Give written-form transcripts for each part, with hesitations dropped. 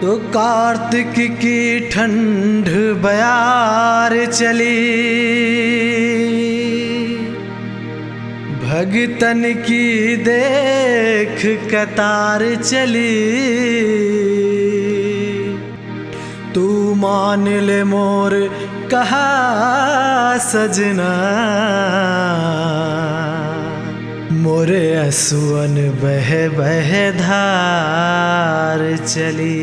तो कार्तिक की ठंड बयार चली, भगतन की देख कतार चली। तू मान ले मोर कहा सजना, मोरे असुअन बह बह धार चली।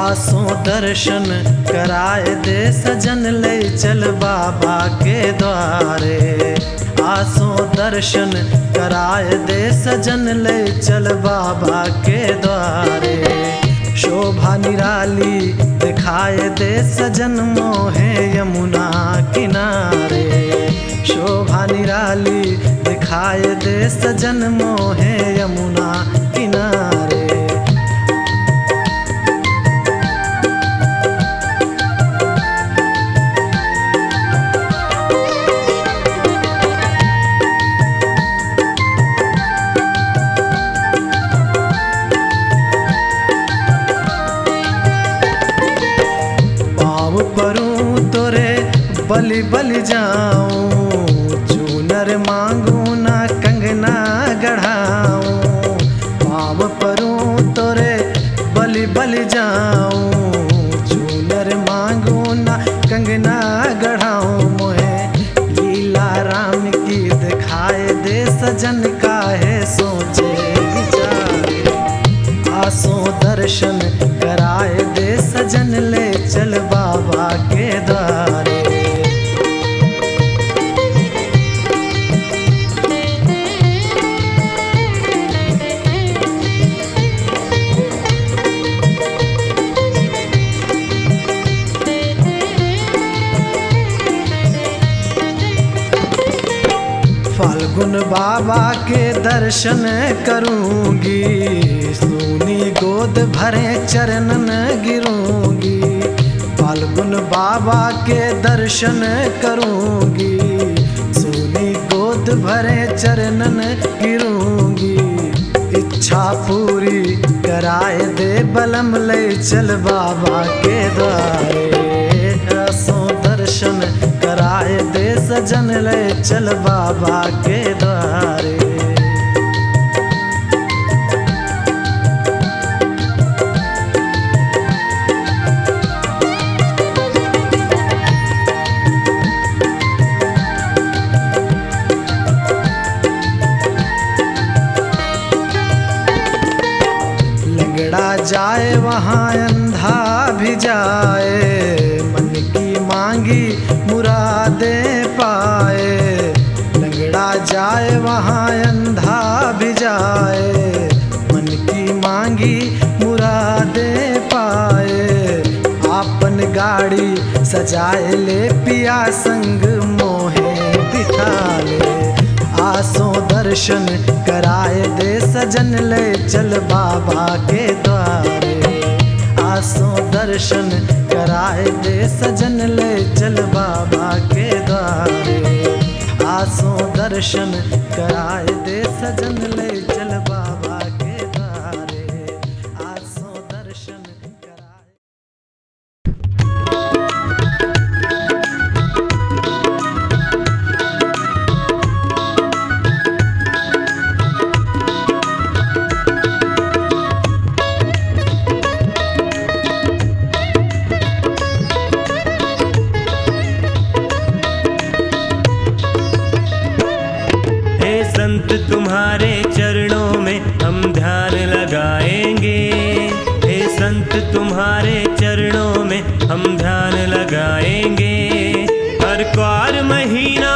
आसों दर्शन कराए दे सजन, ले चल बाबा के द्वारे। आसों दर्शन कराए दे सजन, ले चल बाबा के द्वारे। शोभा निराली दिखाए दे सजन, मोहे यमुना किनारे। शोभा निराली दिखाए दे सजन, मोहे यमुना किनारे। बलि बलि जाऊं, चूनर मांगू ना कंगना गढ़ाऊं। पाँव परूं तोरे बलि बलि जाऊं, चूनर मांगू ना कंगना गढ़ाऊं। मोहे लीला राम की दिखाए दे सजन, काहे सोचे विचारे। आसों दर्शन कराए दे सजन, ले चल बाबा के द्वारे। फाल्गुन बाबा के दर्शन करूंगी, सोनी गोद भरे चरणन गिरूंगी। फाल्गुन बाबा के दर्शन करूंगी, सोनी गोद भरे चरणन गिरूंगी। इच्छा पूरी कराए दे बलम, ले चल बाबा के द्वारे। आसों दर्शन कराए दे सजन, ले चल बाबा के द्वारे। लंगड़ा जाए वहाँ अंधा भी जाए, मन की मांगी मुरादें पाए। लंगड़ा जाए वहाँ अंधा भी जाए, मन की मांगी मुरादें पाए। आपन गाड़ी सजाए ले पिया, संग मोहे बिठा ले। आसों दर्शन कराए दे सजन, ले चल बाबा के द्वारे। आसों दर्शन कराए दे सजन, ले चल बाबा के द्वारे। आसों दर्शन कराए दे सजन, ले चल बाबा के द्वारे। आसों दर्शन कराए। संत तुम्हारे चरणों में हम ध्यान लगाएंगे। हे संत तुम्हारे चरणों में हम ध्यान लगाएंगे। हर क्वार महीना,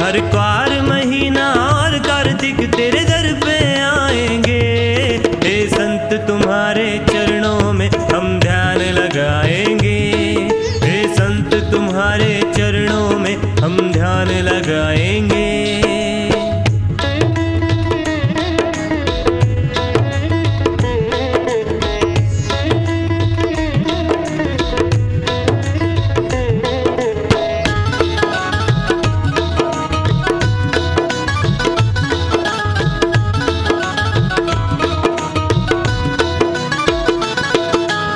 हर क्वार महीना और कार्तिक तेरे दर पे आएंगे। हे संत तुम्हारे चरणों में हम ध्यान लगाएंगे। हे संत तुम्हारे चरणों में हम ध्यान लगाएंगे। लगाएंगे।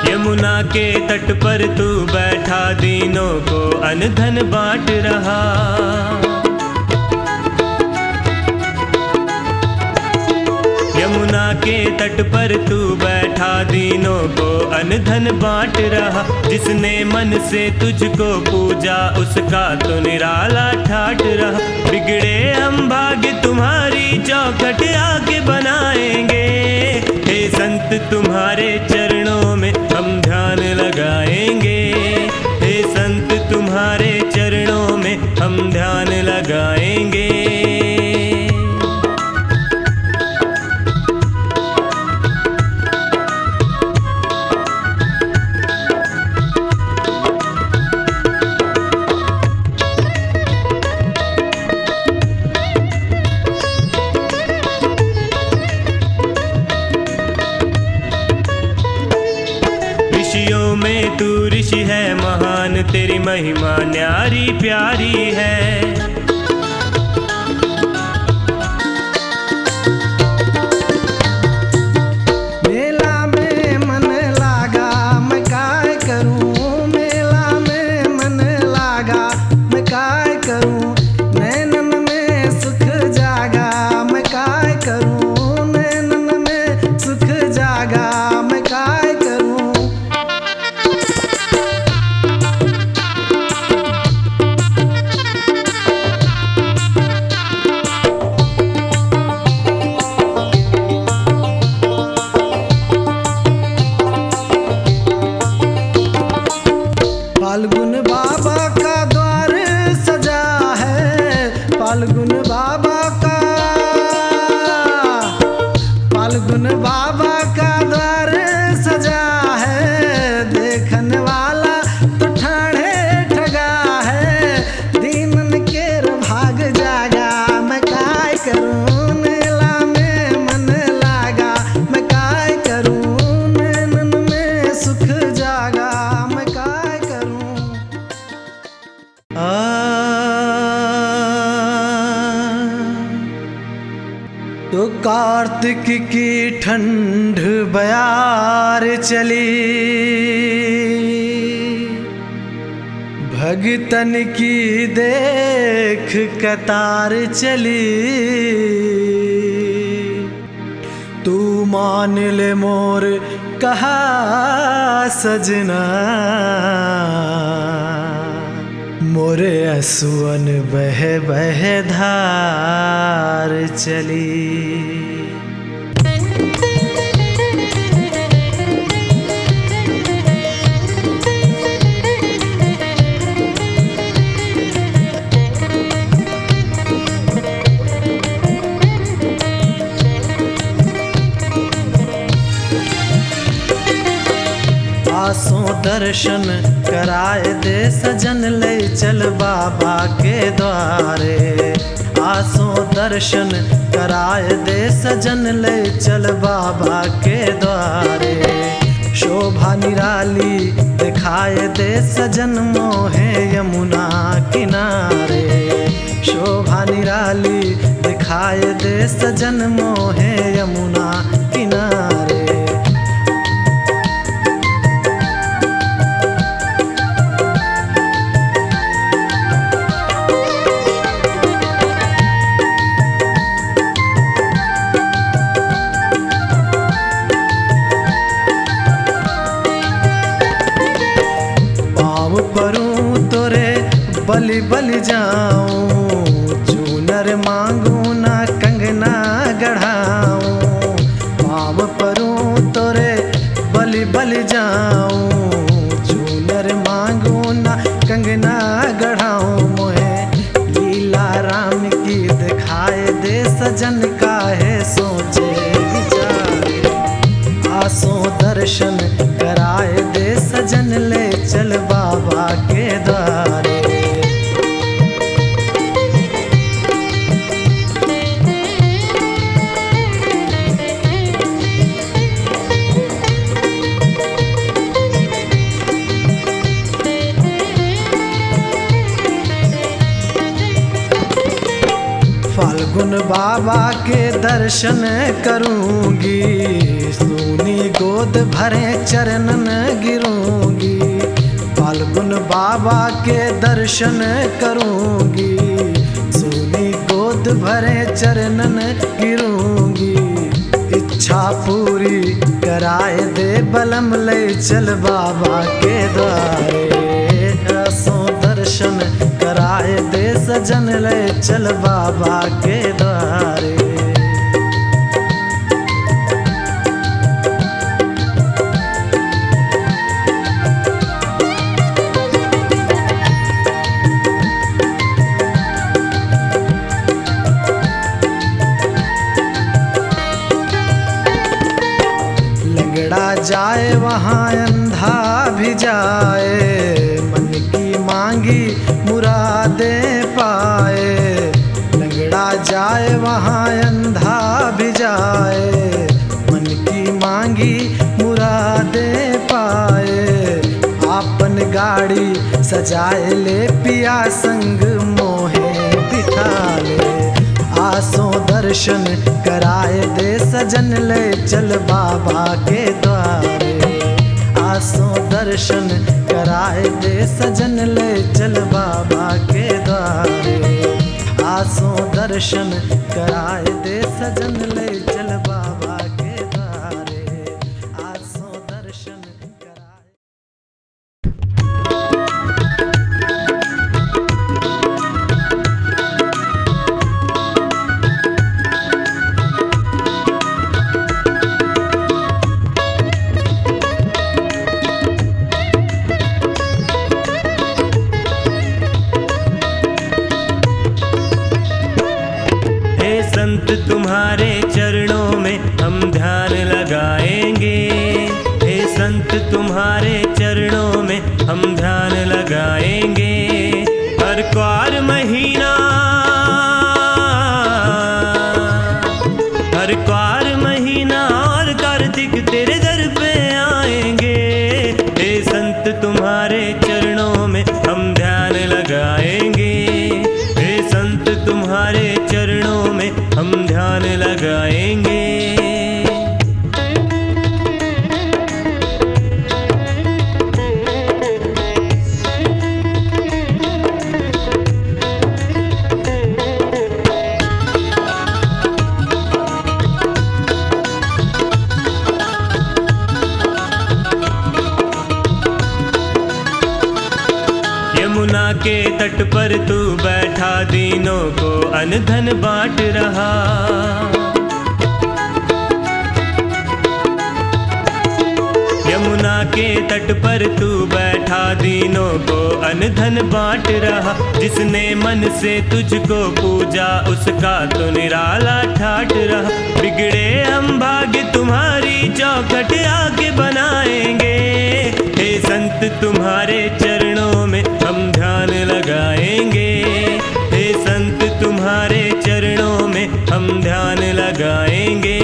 यमुना के तट पर तू बैठा दीनों को अन्न धन बांट रहा। यमुना के तट पर तू बैठा दीनों को अन्न धन बांट रहा। जिसने मन से तुझको पूजा उसका तो निराला ठाट रहा। बिगड़े हम भाग्य तुम्हारी चौखट आके बनाएंगे। हे संत तुम्हारे चरणों में हम ध्यान लगाएंगे। हे संत तुम्हारे चरणों में हम ध्यान लगाएंगे। ऋषियों में तू ऋषि है महान, तेरी महिमा न्यारी प्यारी है। मेला में मन लागा मैं काय करूं, मेला में मन लागा मैं काय करूं। नैनन में सुख जागा मैं काय करूं, नैनन में सुख जागा मैं काय करूं। फाल्गुन बाबा का द्वार सजा है, फाल्गुन बाबा का, फाल्गुन बाबा का द्वार सजा है। देखने वाला तो ठाणे ठगा है, दीनन केर भाग जागा मैं काय करूं। मेला में मन लागा मैं काय करूं, नैनन में सुख जागा मैं काय करूं। तो कार्तिक की ठंड बयार चली, भगतन की देख कतार चली। तू मान ले मोर कहा सजना, मोरे असुअन बह बह धार चली। आसों दर्शन कराए दे सजन, ले चल बाबा के द्वारे। आसों दर्शन कराए दे सजन, ले चल बाबा के द्वारे। शोभा निराली दिखाए दे सजन, मोहे यमुना किनारे। शोभा निराली दिखाए दे सजन, मोहे यमुना किनारे। परूं तोरे बलि बलि जाऊं, चूनर मांगू ना कंगना गढ़ाऊं। पाँव परूं तोरे बलि बलि जाऊं, चूनर मांगू ना कंगना गढ़ाऊं। मोहे लीला राम की दिखाए दे सजन, काहे सोचे विचारे। आसों दर्शन कराए दे सजन, ले चल बाबा के द्वारे। फाल्गुन बाबा के दर्शन करूंगी, सूनी गोद भरे चरणन गिरूंगी। फाल्गुन बाबा के दर्शन करूंगी, सूनी गोद भरे चरणन गिरूंगी। इच्छा पूरी कराए दे बलम ले चल बाबा के द्वारे, असो दर्शन कराए दे सजन ले चल बाबा के द्वारे। लंगड़ा जाए वहाँ अंधा भी जाए, मन की मांगी मुरादें पाए। लंगड़ा जाए वहाँ अंधा भी जाए, मन की मांगी मुरादें पाए। आपन गाड़ी सजाए ले पिया संग मोहे बिठा ले, आसों दर्शन कराए दे सजन ले चल बाबा के द्वारे। आसों दर्शन कराए दे सजन ले चल बाबा के द्वारे। आसों दर्शन कराए दे सजन ले चल बाबा के द्वारे। आसों दर्शन कराए। संत तुम्हारे चरणों में हम ध्यान लगाएंगे, हे संत तुम्हारे चरणों में हम ध्यान लगाएंगे। हर क्वार महीना, हर क्वार महीना और कार्तिक तेरे दर पे आएंगे। हे संत तुम्हारे चरणों में हम ध्यान लगाएंगे, हे संत तुम्हारे चरणों में हम ध्यान लगाएंगे। यमुना के तट पर तू बैठा दीनों को अनधन बांट रहा। यमुना के तट पर तू बैठा दीनों को अनधन बांट रहा। जिसने मन से तुझको पूजा उसका तो निराला ठाट रहा। बिगड़े हम भाग्य तुम्हारी चौखट आके बनाएंगे, हे संत तुम्हारे चरणों में हम ध्यान लगाएंगे, हे संत तुम्हारे चरणों में हम ध्यान लगाएंगे।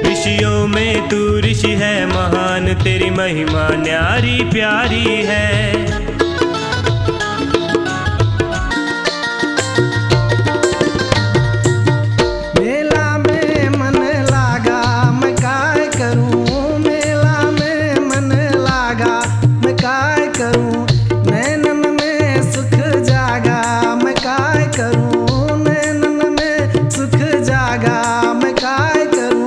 ऋषियों में तू ऋषि है महान, तेरी महिमा न्यारी प्यारी है। मेला में मन लागा मैं काय करूं, मेला में मन लागा मैं काय करूं। नैनन में सुख जागा मैं काय करूं, नैनन में सुख जागा मैं काय करूं।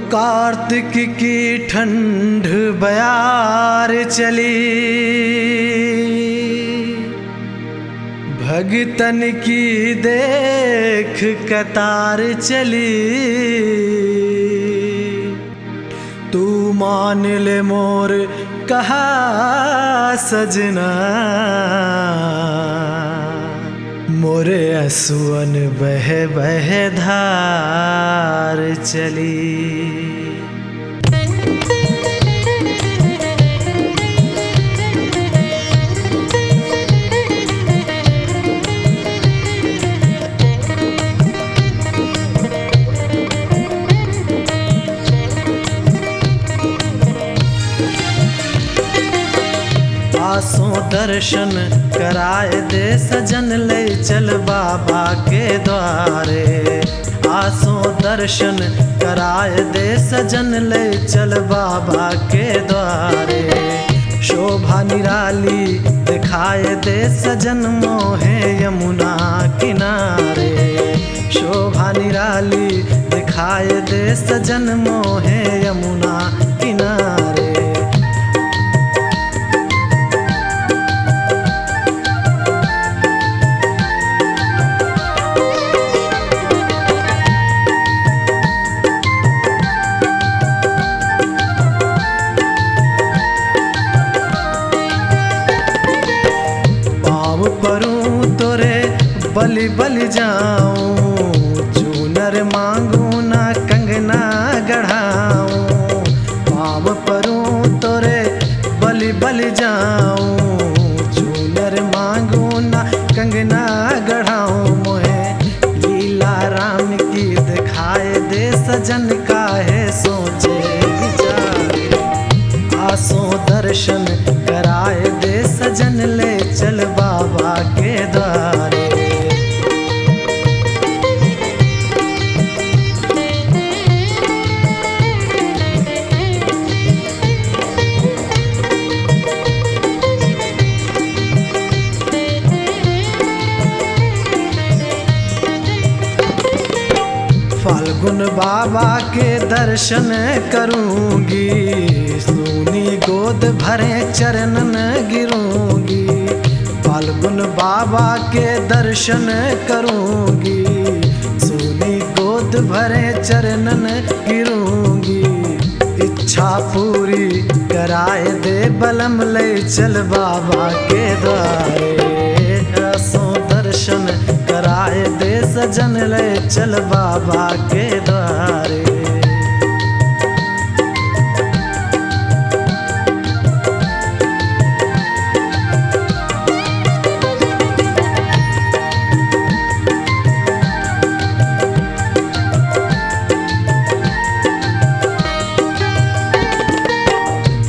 कार्तिक की ठंड बयार चली, भगतन की देख कतार चली। तू मान ले मोर कहा सजना, मोरे असुअन बह बह धार चली। आसों दर्शन कराए दे सजन, ले चल बाबा के द्वारे। आसों दर्शन कराए दे सजन, ले चल बाबा के द्वारे। शोभा निराली दिखाए दे सजन, मोहे यमुना किनारे। शोभा निराली दिखाए दे सजन, मोहे यमुना किनारे। बलि बलि जाऊं, चूनर मांगू ना कंगना गढ़ाऊं। पाँव परूं तोरे बलि बलि जाऊं, चूनर मांगू ना कंगना गढ़ाऊं। मोहे लीला राम की दिखाए दे सजन, काहे सोचे विचारे। आसों दर्शन कराए दे सजन, ले चल बाबा के द्वारे। फाल्गुन बाबा के दर्शन करूंगी, सूनी गोद भरे चरणन गिरूंगी। फाल्गुन बाबा के दर्शन करूंगी, सूनी गोद भरे चरणन गिरूंगी। इच्छा पूरी कराए दे बलम, ले चल बाबा के द्वारे। आसों दर्शन कराए दे सजन, ले चल बाबा के द्वारे।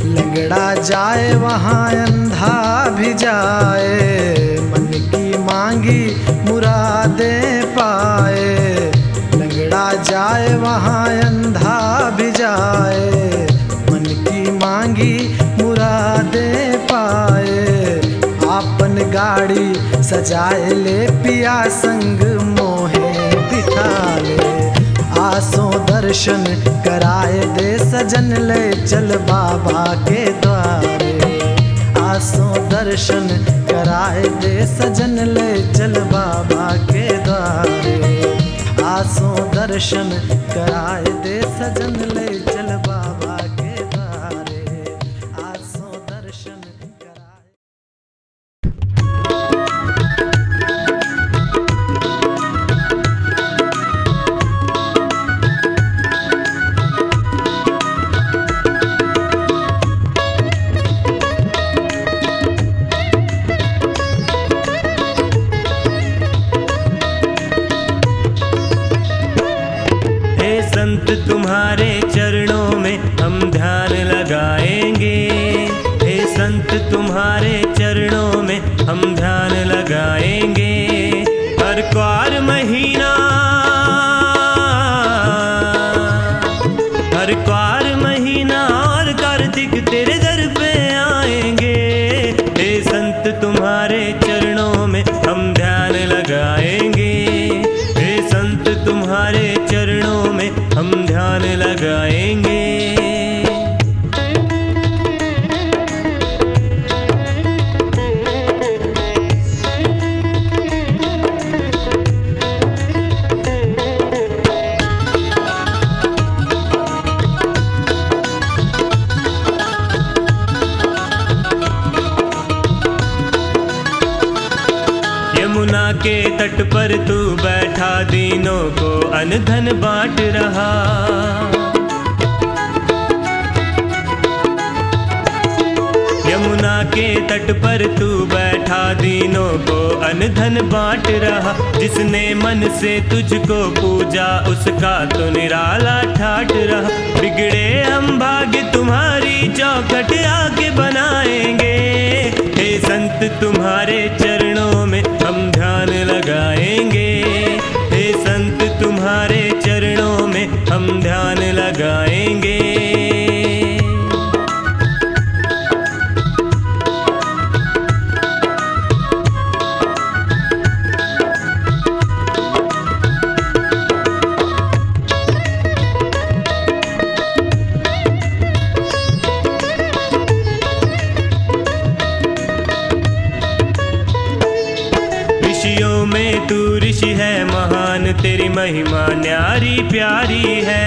लंगड़ा जाए वहाँ अंधा भी जाए, मन की मांगी मुरादें पाए। लंगड़ा जाए वहाँ अंधा भी जाए, मन की मांगी मुरादें पाए। आपन गाड़ी सजाए ले पिया संग, मोहे बिठा ले। आसों दर्शन कराए दे सजन, ले चल बाबा के द्वारे। आसों दर्शन कराए दे सजन, ले चल बाबा के द्वारे। आसों दर्शन कराए दे सजन, ले चल बाबा के द्वारे। आसों दर्शन कराए। संत तुम्हारे चरणों यमुना के तट पर तू बैठा दीनों को अन्न धन बांट रहा। यमुना के तट पर तू बैठा दीनों को अन्न धन बांट रहा। जिसने मन से तुझको पूजा उसका तो निराला ठाट रहा। बिगड़े हम भाग्य तुम्हारी चौखट आके बनाएंगे। हे संत तुम्हारे चरणों में हम ध्यान लगाएंगे। हे संत तुम्हारे चरणों में हम ध्यान लगाएंगे। ऋषियों में तू ऋषि है महान, तेरी महिमा न्यारी प्यारी है।